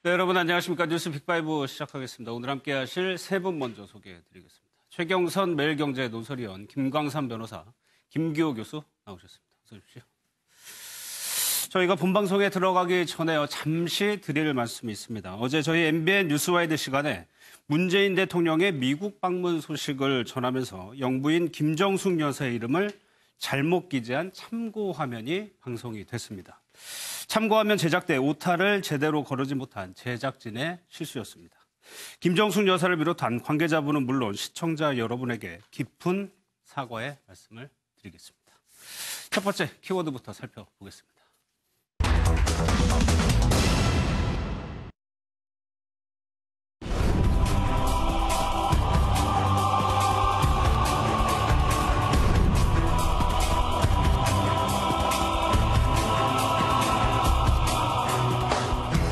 네, 여러분 안녕하십니까. 뉴스 빅5 시작하겠습니다. 오늘 함께 하실 세 분 먼저 소개해드리겠습니다. 최경선 매일경제 논설위원, 김광삼 변호사, 김규호 교수 나오셨습니다. 어서 오십시오. 저희가 본방송에 들어가기 전에요. 잠시 드릴 말씀이 있습니다. 어제 저희 MBN 뉴스와이드 시간에 문재인 대통령의 미국 방문 소식을 전하면서 영부인 김정숙 여사의 이름을 잘못 기재한 참고 화면이 방송이 됐습니다. 참고화면 제작 때 오타를 제대로 거르지 못한 제작진의 실수였습니다. 김정숙 여사를 비롯한 관계자분은 물론 시청자 여러분에게 깊은 사과의 말씀을 드리겠습니다. 첫 번째 키워드부터 살펴보겠습니다.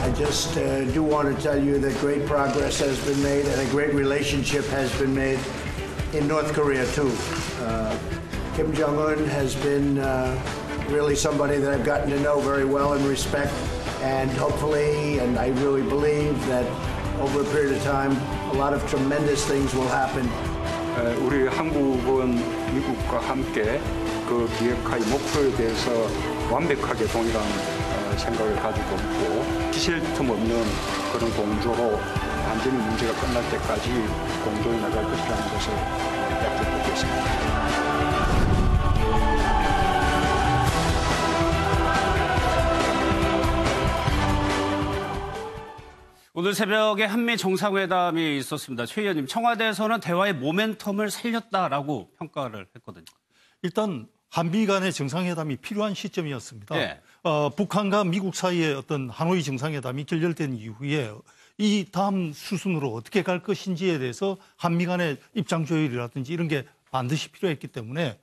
I just do want to tell you that great progress has been made and a great relationship has been made in North Korea too. Kim Jong-un has been really somebody that I've gotten to know very well and respect, and hopefully, and I really believe that over a period of time, a lot of tremendous things will happen. 우리 한국은 미국과 함께 그 비핵화의 목표에 대해서 완벽하게 동일한 생각을 가지고 있고 쉴 틈 없는 그런 공조로 완전히 문제가 끝날 때까지 공조해 나갈 것이라는 것을 약속드리고 있습니다. 오늘 새벽에 한미 정상회담이 있었습니다. 최 의원님, 청와대에서는 대화의 모멘텀을 살렸다라고 평가를 했거든요. 일단 한미 간의 정상회담이 필요한 시점이었습니다. 네. 북한과 미국 사이의 어떤 하노이 정상회담이 결렬된 이후에 이 다음 수순으로 어떻게 갈 것인지에 대해서 한미 간의 입장 조율이라든지 이런 게 반드시 필요했기 때문에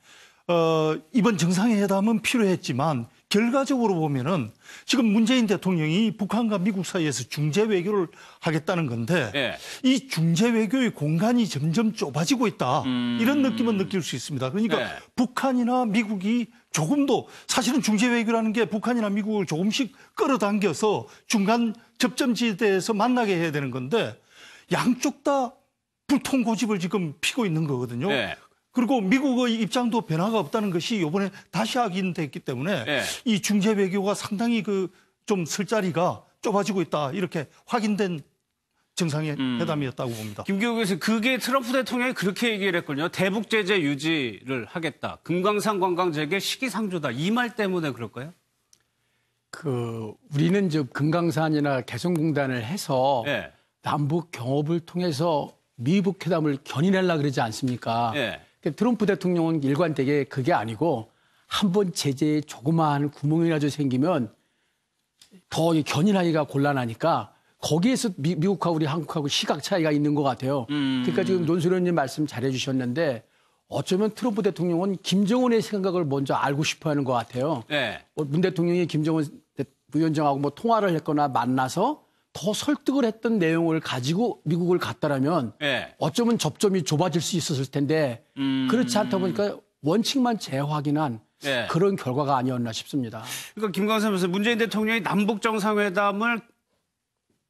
이번 정상회담은 필요했지만 결과적으로 보면은 지금 문재인 대통령이 북한과 미국 사이에서 중재 외교를 하겠다는 건데 네. 이 중재 외교의 공간이 점점 좁아지고 있다. 이런 느낌은 느낄 수 있습니다. 그러니까 네. 북한이나 미국이 조금도 사실은 중재 외교라는 게 북한이나 미국을 조금씩 끌어당겨서 중간 접점지대에서 만나게 해야 되는 건데 양쪽 다 불통 고집을 지금 피고 있는 거거든요. 네. 그리고 미국의 입장도 변화가 없다는 것이 이번에 다시 확인됐기 때문에 네. 이 중재 외교가 상당히 좀 쓸 자리가 좁아지고 있다. 이렇게 확인된 정상회담이었다고 봅니다. 김규호 교수, 그게 트럼프 대통령이 그렇게 얘기를 했거든요. 대북 제재 유지를 하겠다. 금강산 관광객의 시기상조다. 이 말 때문에 그럴까요? 우리는 금강산이나 개성공단을 해서 네. 남북 경협을 통해서 미북 회담을 견인하려고 그러지 않습니까? 네. 트럼프 대통령은 일관되게 그게 아니고 한번 제재에 조그마한 구멍이라도 생기면 더 견인하기가 곤란하니까 거기에서 미국하고 우리 한국하고 시각 차이가 있는 것 같아요. 그러니까 지금 논술위원님 말씀 잘해 주셨는데 어쩌면 트럼프 대통령은 김정은의 생각을 먼저 알고 싶어 하는 것 같아요. 네. 문 대통령이 김정은 위원장하고 통화를 했거나 만나서 더 설득을 했던 내용을 가지고 미국을 갔다라면 네. 어쩌면 접점이 좁아질 수 있었을 텐데 그렇지 않다 보니까 원칙만 재확인한 네. 그런 결과가 아니었나 싶습니다. 그러니까 김광삼 교수, 문재인 대통령이 남북 정상회담을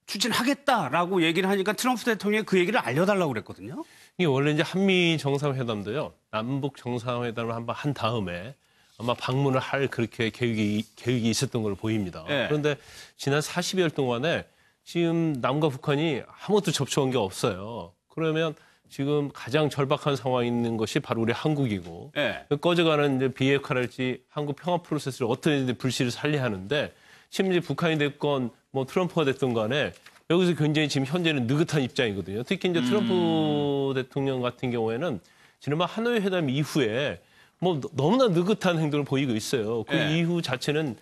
추진하겠다라고 얘기를 하니까 트럼프 대통령이 그 얘기를 알려달라고 그랬거든요. 이게 원래 이제 한미 정상회담도요. 남북 정상회담을 한번 한 다음에 아마 방문을 할 그렇게 계획이 있었던 걸로 보입니다. 네. 그런데 지난 40여일 동안에 지금 남과 북한이 아무것도 접촉한 게 없어요. 그러면 지금 가장 절박한 상황에 있는 것이 바로 우리 한국이고 네. 꺼져가는 이제 비핵화랄지 한국 평화 프로세스를 어떻게든 불씨를 살려야 하는데 심지어 북한이 됐건 뭐 트럼프가 됐든 간에 여기서 굉장히 지금 현재는 느긋한 입장이거든요. 특히 이제 트럼프 대통령 같은 경우에는 지난번 하노이 회담 이후에 뭐 너무나 느긋한 행동을 보이고 있어요. 그 네. 이후 자체는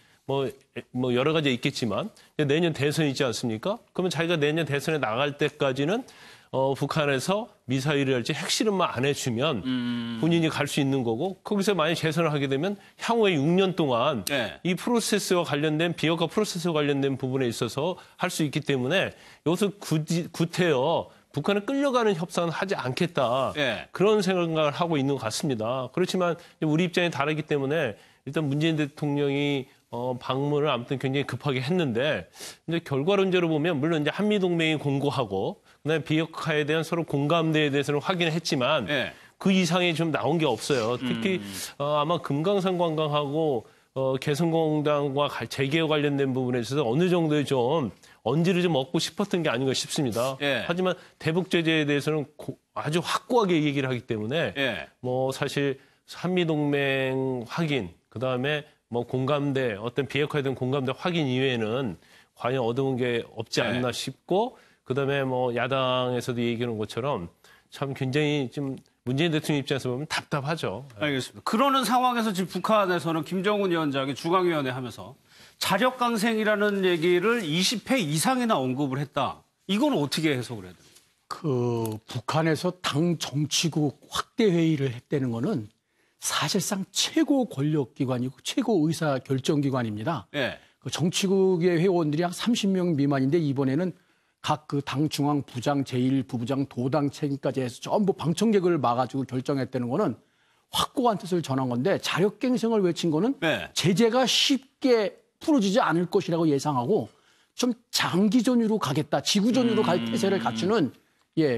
뭐 여러 가지 있겠지만 내년 대선이 있지 않습니까? 그러면 자기가 내년 대선에 나갈 때까지는 북한에서 미사일이랄지 핵실험만 안 해주면 본인이 갈 수 있는 거고 거기서 만약 재선을 하게 되면 향후에 6년 동안 네. 이 프로세스와 관련된 비핵화 프로세스와 관련된 부분에 있어서 할 수 있기 때문에 여기서 구태여 북한에 끌려가는 협상은 하지 않겠다. 네. 그런 생각을 하고 있는 것 같습니다. 그렇지만 우리 입장이 다르기 때문에 일단 문재인 대통령이 방문을 아무튼 굉장히 급하게 했는데 이제 결과론적으로 보면 물론 이제 한미 동맹이 공고하고 그다음에 비핵화에 대한 서로 공감대에 대해서는 확인을 했지만 예. 그 이상이 좀 나온 게 없어요. 특히 아마 금강산 관광하고 개성공단과 재개와 관련된 부분에 있어서 어느 정도의 좀 언지를 좀 얻고 싶었던 게 아닌가 싶습니다. 예. 하지만 대북 제재에 대해서는 아주 확고하게 얘기를 하기 때문에 예. 뭐 사실 한미 동맹 확인 그다음에 뭐 공감대 어떤 비핵화에 대한 공감대 확인 이외에는 과연 얻어온 게 없지 않나 싶고 그다음에 뭐 야당에서도 얘기하는 것처럼 참 굉장히 좀 문재인 대통령 입장에서 보면 답답하죠. 알겠습니다. 그러는 상황에서 지금 북한에서는 김정은 위원장이 중앙위원회 하면서 자력 강생이라는 얘기를 20회 이상이나 언급을 했다. 이건 어떻게 해석을 해야 됩니까? 그 북한에서 당 정치국 확대 회의를 했다는 거는 사실상 최고 권력 기관이고 최고 의사 결정 기관입니다. 예. 그 정치국의 회원들이 한 30명 미만인데 이번에는 각 그 당 중앙 부장, 제1부부장, 도당 책임까지 해서 전부 방청객을 막아주고 결정했다는 거는 확고한 뜻을 전한 건데 자력갱생을 외친 거는 네. 제재가 쉽게 풀어지지 않을 것이라고 예상하고 좀 장기전으로 가겠다, 지구전으로 갈 태세를 갖추는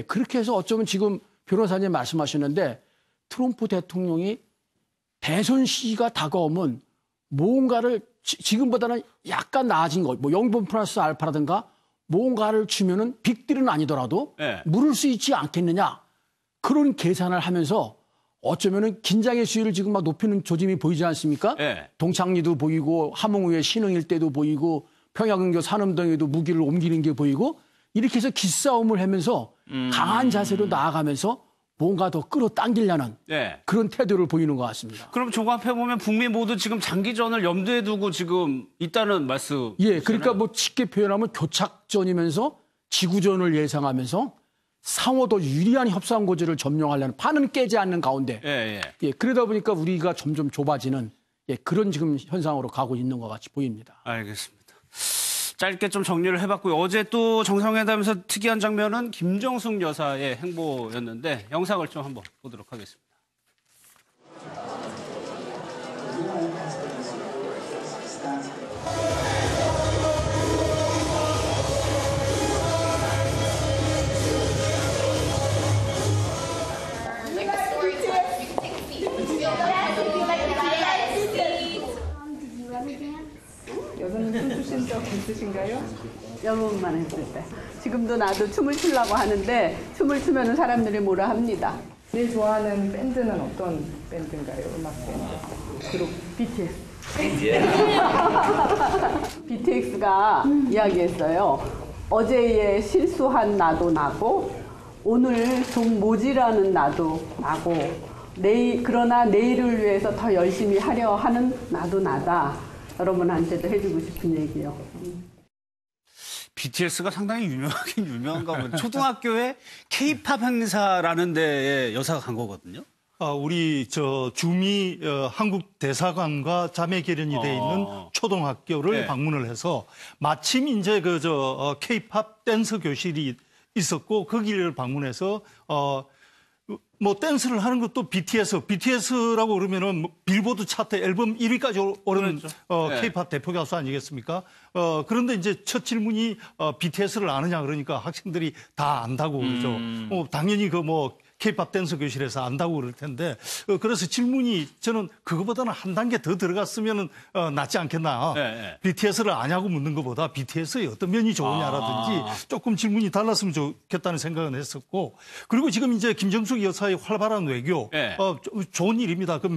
그렇게 해서 어쩌면 지금 변호사님 말씀하시는데 트럼프 대통령이 대선 시기가 다가오면 뭔가를 지금보다는 약간 나아진 거, 뭐 0번 플러스 알파라든가 뭔가를 주면은 빅딜은 아니더라도 네. 물을 수 있지 않겠느냐 그런 계산을 하면서 어쩌면은 긴장의 수위를 지금 막 높이는 조짐이 보이지 않습니까? 네. 동창리도 보이고 함흥우의 신흥 일대도 보이고 평양은교 산업동에도 무기를 옮기는 게 보이고 이렇게 해서 기싸움을 하면서 강한 자세로 나아가면서 뭔가 더 끌어당기려는 네. 그런 태도를 보이는 것 같습니다. 그럼 종합해보면 북미 모두 지금 장기전을 염두에 두고 지금 있다는 말씀. 그러니까 뭐 쉽게 표현하면 교착전이면서 지구전을 예상하면서 상호 더 유리한 협상 고지를 점령하려는 판은 깨지 않는 가운데 그러다 보니까 우리가 점점 좁아지는 그런 지금 현상으로 가고 있는 것 같이 보입니다. 알겠습니다. 짧게 좀 정리를 해봤고요. 어제 또 정상회담에서 특이한 장면은 김정숙 여사의 행보였는데 영상을 좀 한번 보도록 하겠습니다. 여러분 춤 추신 적 있으신가요? 여러 번만 했을 때. 지금도 나도 춤을 추려고 하는데 춤을 추면 사람들이 뭐라 합니다. 제일 좋아하는 밴드는 어떤 밴드인가요? 음악 밴드? 그룹 BTS. BTS가 이야기했어요. 어제의 실수한 나도 나고 오늘 좀 모지라는 나도 나고 그러나 내일을 위해서 더 열심히 하려 하는 나도 나다. 여러분한테도 해주고 싶은 얘기요. BTS가 상당히 유명하긴 유명한가 보네요. 초등학교에 K-팝 행사라는 데에 여사가 간 거거든요. 우리 주미 한국 대사관과 자매 결연이 돼 있는 초등학교를 방문을 해서 마침 이제 K-팝 댄스 교실이 있었고 거기를 방문해서 뭐 댄스를 하는 것도 BTS라고 그러면은 빌보드 차트 앨범 1위까지 오른 K-팝 대표 가수 아니겠습니까? 그런데 이제 첫 질문이 BTS를 아느냐 그러니까 학생들이 다 안다고 그러죠. 당연히 K-팝 댄스 교실에서 안다고 그럴 텐데 그래서 질문이 저는 그거보다는 한 단계 더 들어갔으면 낫지 않겠나. BTS를 아냐고 묻는 것보다 BTS의 어떤 면이 좋으냐라든지 조금 질문이 달랐으면 좋겠다는 생각은 했었고 그리고 지금 이제 김정숙 여사의 활발한 외교 좋은 일입니다. 그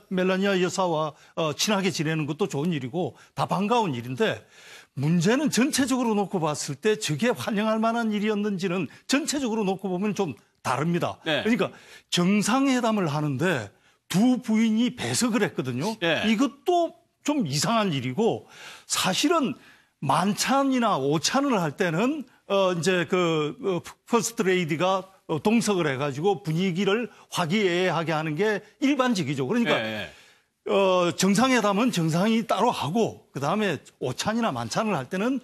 멜라니아 여사와 친하게 지내는 것도 좋은 일이고 다 반가운 일인데 문제는 전체적으로 놓고 봤을 때 저게 환영할 만한 일이었는지는 전체적으로 놓고 보면 좀 다릅니다. 그러니까 정상회담을 하는데 두 부인이 배석을 했거든요. 이것도 좀 이상한 일이고 사실은 만찬이나 오찬을 할 때는 이제 퍼스트 레이디가 동석을 해가지고 분위기를 화기애애하게 하는 게 일반적이죠. 그러니까 정상회담은 정상이 따로 하고 그다음에 오찬이나 만찬을 할 때는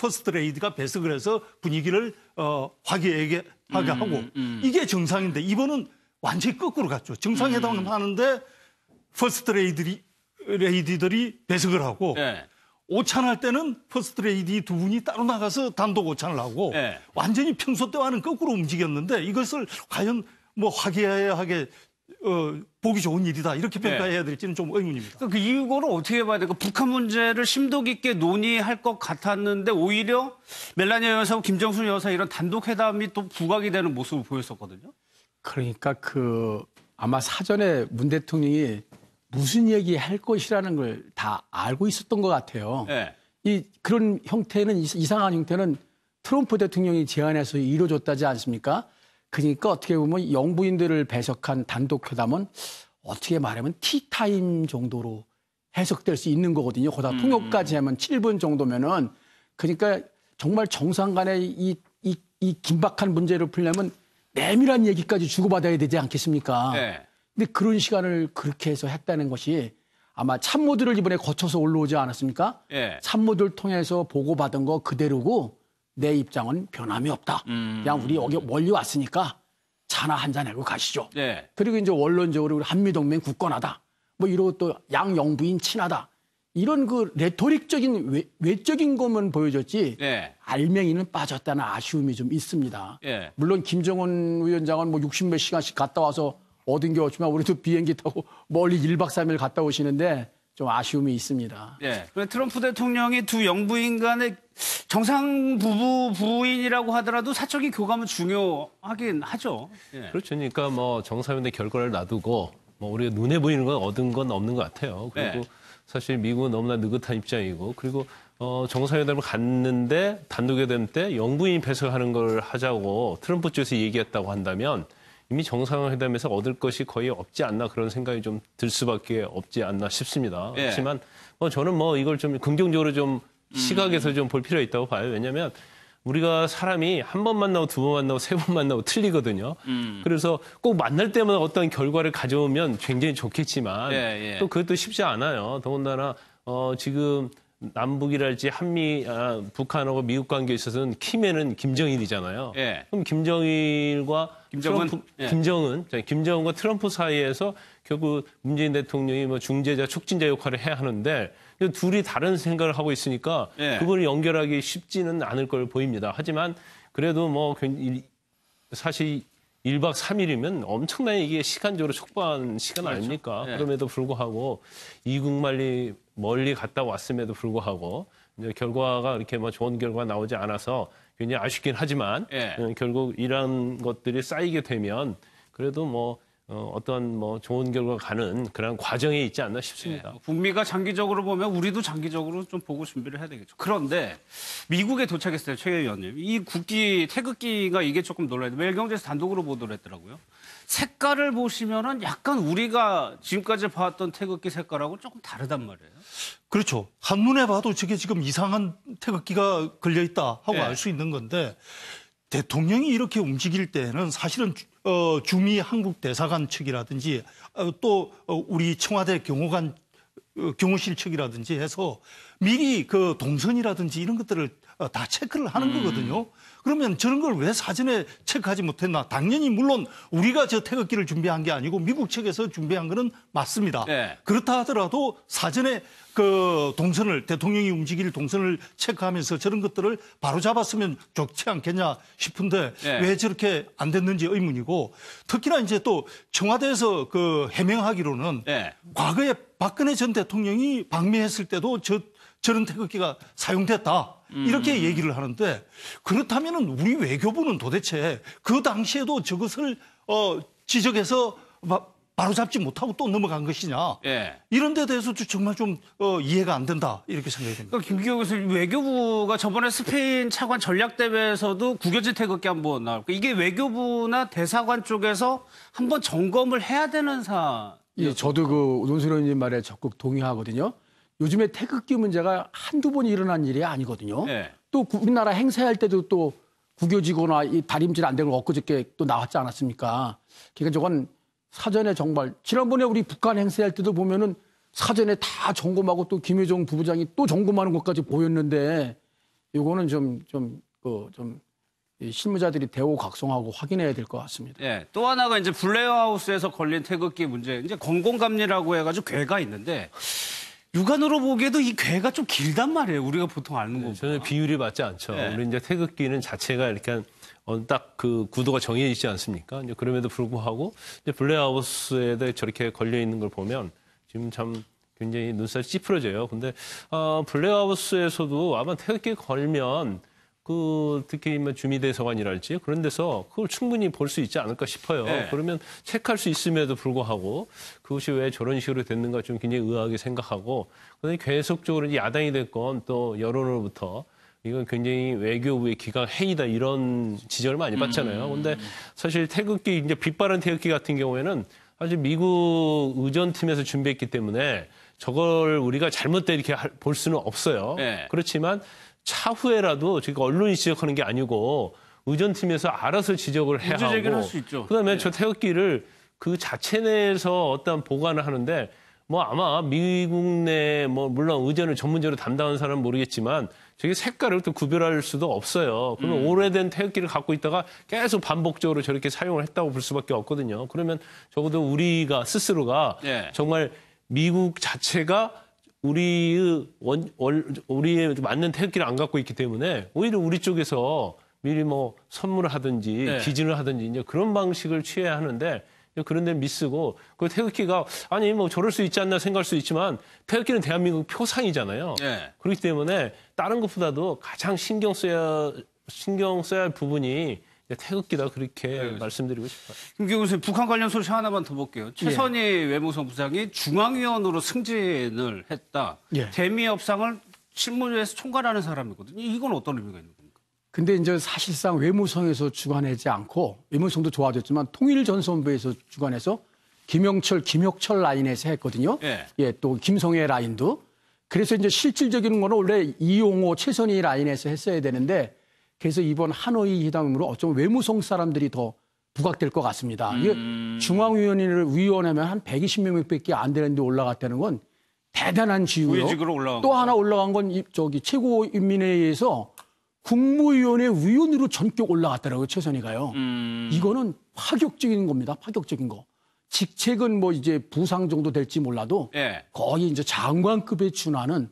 퍼스트 레이디가 배석을 해서 분위기를 화기애애하게 하고 이게 정상인데 이번은 완전히 거꾸로 갔죠. 정상회담을 하는데 퍼스트 레이디들이 레이디들이 배석을 하고 예. 오찬할 때는 퍼스트 레이디 두 분이 따로 나가서 단독 오찬을 하고 예. 완전히 평소 때와는 거꾸로 움직였는데 이것을 과연 뭐 화기애애하게 보기 좋은 일이다 이렇게 평가해야 될지는 좀 의문입니다. 그러니까 이거를 어떻게 봐야 될까? 북한 문제를 심도 깊게 논의할 것 같았는데 오히려 멜라니아 여사와 김정숙 여사 이런 단독 회담이 또 부각이 되는 모습을 보였었거든요. 그러니까 아마 사전에 문 대통령이 무슨 얘기할 것이라는 걸 다 알고 있었던 것 같아요. 예. 그런 형태는 이상한 형태는 트럼프 대통령이 제안해서 이루어졌다지 않습니까? 그러니까 어떻게 보면 영부인들을 배석한 단독 회담은 어떻게 말하면 티타임 정도로 해석될 수 있는 거거든요. 거기다 통역까지 하면 7분 정도면은 그러니까 정말 정상 간의 이 긴박한 문제를 풀려면 내밀한 얘기까지 주고받아야 되지 않겠습니까? 예. 근데 그런 시간을 그렇게 해서 했다는 것이 아마 참모들을 이번에 거쳐서 올라오지 않았습니까? 예. 참모들 통해서 보고받은 거 그대로고 내 입장은 변함이 없다. 그냥 우리 여기 멀리 왔으니까 차나 한잔 하고 가시죠. 예. 그리고 이제 원론적으로 우리 한미동맹 굳건하다. 뭐 이러고 또 양영부인 친하다. 이런 레토릭적인 외적인 것만 보여줬지 예. 알맹이는 빠졌다는 아쉬움이 좀 있습니다. 예. 물론 김정은 위원장은 뭐 60몇 시간씩 갔다 와서 얻은 게 없지만 우리도 비행기 타고 멀리 1박 3일 갔다 오시는데 좀 아쉬움이 있습니다. 예. 트럼프 대통령이 두 영부인 간의 정상 부인이라고 하더라도 사적인 교감은 중요하긴 하죠. 예. 그렇죠. 그러니까 뭐 정상회담의 결과를 놔두고 뭐 우리가 눈에 보이는 건 얻은 건 없는 것 같아요. 그리고 네. 사실 미국은 너무나 느긋한 입장이고 그리고 정상회담을 갔는데 단독회담 때 영부인 배석하는 걸 하자고 트럼프 쪽에서 얘기했다고 한다면 이미 정상회담에서 얻을 것이 거의 없지 않나 그런 생각이 좀 들 수밖에 없지 않나 싶습니다. 예. 하지만 저는 이걸 좀 긍정적으로 좀 시각에서 좀 볼 필요가 있다고 봐요. 왜냐하면 우리가 사람이 한 번 만나고 두 번 만나고 세 번 만나고 틀리거든요. 그래서 꼭 만날 때마다 어떤 결과를 가져오면 굉장히 좋겠지만 예, 예. 또 그것도 쉽지 않아요. 더군다나 지금 남북이랄지 북한하고 미국 관계에 있어서는 키맨은 김정일이잖아요. 예. 그럼 김정일과 김정은? 트럼프, 예. 김정은과 트럼프 사이에서 결국 문재인 대통령이 중재자, 촉진자 역할을 해야 하는데 둘이 다른 생각을 하고 있으니까 예. 그걸 연결하기 쉽지는 않을 걸 보입니다. 하지만 그래도 사실 1박 3일이면 엄청나게 이게 시간적으로 촉박한 시간 그렇죠. 아닙니까? 예. 그럼에도 불구하고 이국 멀리 갔다 왔음에도 불구하고 이제 결과가 이렇게 좋은 결과가 나오지 않아서 굉장히 아쉽긴 하지만 예. 결국 이런 것들이 쌓이게 되면 그래도 어떤 좋은 결과가 가는 그런 과정에 있지 않나 싶습니다. 북미가 장기적으로 보면 우리도 장기적으로 좀 보고 준비를 해야 되겠죠. 그런데 미국에 도착했어요, 최 의원님. 이 태극기가 이게 조금 놀라요. 매일경제에서 단독으로 보도를 했더라고요. 색깔을 보시면은 약간 우리가 지금까지 봐왔던 태극기 색깔하고 조금 다르단 말이에요. 그렇죠. 한눈에 봐도 저게 지금 이상한 태극기가 걸려있다 하고 네. 알 수 있는 건데 대통령이 이렇게 움직일 때는 사실은 주미 한국 대사관 측이라든지 또 우리 청와대 경호실 측이라든지 해서 미리 그 동선이라든지 이런 것들을 다 체크를 하는 거거든요. 그러면 저런 걸 왜 사전에 체크하지 못했나? 당연히 물론 우리가 저 태극기를 준비한 게 아니고 미국 측에서 준비한 거는 맞습니다. 네. 그렇다 하더라도 사전에 그 동선을 대통령이 움직일 동선을 체크하면서 저런 것들을 바로 잡았으면 좋지 않겠냐 싶은데 네. 왜 저렇게 안 됐는지 의문이고 특히나 이제 또 청와대에서 그 해명하기로는 네. 과거에 박근혜 전 대통령이 방미했을 때도 저런 태극기가 사용됐다. 이렇게 얘기를 하는데 그렇다면은 우리 외교부는 도대체 그 당시에도 저것을 지적해서 바로잡지 못하고 또 넘어간 것이냐. 예. 이런 데 대해서도 정말 좀 이해가 안 된다. 이렇게 생각이 됩니다. 그러니까 김기호 교수님, 외교부가 저번에 스페인 차관 전략대회에서도 구겨진 태극기 한번 나왔고 이게 외교부나 대사관 쪽에서 한번 점검을 해야 되는 예, 저도 그 논술 의원님 말에 적극 동의하거든요. 요즘에 태극기 문제가 한두 번 일어난 일이 아니거든요. 예. 또 우리나라 행사할 때도 또 구겨지거나 이 다림질 안 되고 엊그저께 또 나왔지 않았습니까? 그러니까 저건 사전에 정말 지난번에 우리 북한 행사할 때도 보면은 사전에 다 점검하고 또 김여정 부부장이 또 점검하는 것까지 보였는데 이거는 좀 이 실무자들이 대우각성하고 확인해야 될 것 같습니다. 예, 또 하나가 이제 블레어하우스에서 걸린 태극기 문제. 이제 건공감리라고 해가지고 괴가 있는데 육안으로 보기에도 이 괴가 좀 길단 말이에요. 우리가 보통 아는 거. 저는 비율이 맞지 않죠. 네. 우리 이제 태극기는 자체가 이렇게 딱 그 구도가 정해져 있지 않습니까? 이제 그럼에도 불구하고 이제 블레어하우스에 저렇게 걸려 있는 걸 보면 지금 참 굉장히 눈살이 찌푸려져요. 근데 블레어하우스에서도 아마 태극기 걸면 그 특히 뭐 주미대서관이랄지 그런 데서 그걸 충분히 볼 수 있지 않을까 싶어요. 네. 그러면 체크할 수 있음에도 불구하고 그것이 왜 저런 식으로 됐는가 좀 굉장히 의아하게 생각하고 그다음에 계속적으로 이제 야당이 됐건 또 여론으로부터 이건 굉장히 외교부의 기강 행위다 이런 지적을 많이 받잖아요. 근데 사실 태극기 이제 빛바랜 태극기 같은 경우에는 사실 미국 의전팀에서 준비했기 때문에 저걸 우리가 잘못된 이렇게 볼 수는 없어요. 네. 그렇지만 차후에라도 지금 언론이 지적하는 게 아니고 의전팀에서 알아서 지적을 해야 문제 제기를 하고 할 수 있죠. 그다음에 네. 저 태극기를 그 자체 내에서 어떤 보관을 하는데 뭐 아마 미국 내 뭐 물론 의전을 전문적으로 담당하는 사람은 모르겠지만 저게 색깔을 또 구별할 수도 없어요. 그러면 오래된 태극기를 갖고 있다가 계속 반복적으로 저렇게 사용을 했다고 볼 수밖에 없거든요. 그러면 적어도 우리가 스스로가 네. 정말 미국 자체가 우리의 맞는 태극기를 안 갖고 있기 때문에 오히려 우리 쪽에서 미리 뭐 선물을 하든지 네. 기증을 하든지 이제 그런 방식을 취해야 하는데 그런 데는 미쓰고 그 태극기가 아니 뭐 저럴 수 있지 않나 생각할 수 있지만 태극기는 대한민국 표상이잖아요. 네. 그렇기 때문에 다른 것보다도 가장 신경 써야 할 부분이 태극기다 그렇게 말씀드리고 싶어요. 김기훈 선생님, 북한 관련 소식 하나만 더 볼게요. 최선희 외무성 부장이 중앙위원으로 승진을 했다. 예. 대미협상을 실무에서 총괄하는 사람이거든요. 이건 어떤 의미가 있는 겁니까? 근데 이제 사실상 외무성에서 주관하지 않고 외무성도 좋아졌지만 통일전선부에서 주관해서 김혁철 라인에서 했거든요. 예. 예, 또 김성애 라인도. 그래서 이제 실질적인 거는 원래 이용호, 최선희 라인에서 했어야 되는데 그래서 이번 하노이 회담으로 어쩌면 외무성 사람들이 더 부각될 것 같습니다. 이게 중앙위원회면 한 120명밖에 안 되는데 올라갔다는 건 대단한 지위고요. 고위직으로 올라간 또 하나 올라간 건 최고인민회의에서 국무위원회 위원으로 전격 올라갔더라고요, 최선희가요. 이거는 파격적인 겁니다, 파격적인 거. 직책은 뭐 이제 부상 정도 될지 몰라도 예. 거의 이제 장관급에 준하는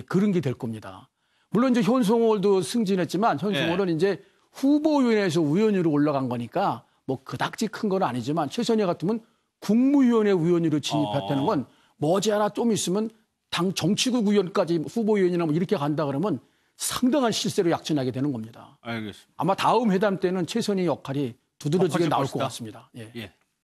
그런 게 될 겁니다. 물론 이제 현송월도 승진했지만 현송월은 이제 후보위원회에서 위원으로 올라간 거니까 뭐 그닥지 큰 건 아니지만 최선희 같으면 국무위원회 위원으로 진입했다는 건 머지않아 좀 있으면 당 정치국 위원까지 후보위원이나 뭐 이렇게 간다 그러면 상당한 실세로 약진하게 되는 겁니다. 알겠습니다. 아마 다음 회담 때는 최선희 역할이 두드러지게 더 커질 나올 것이다. 것 같습니다. 예. 예.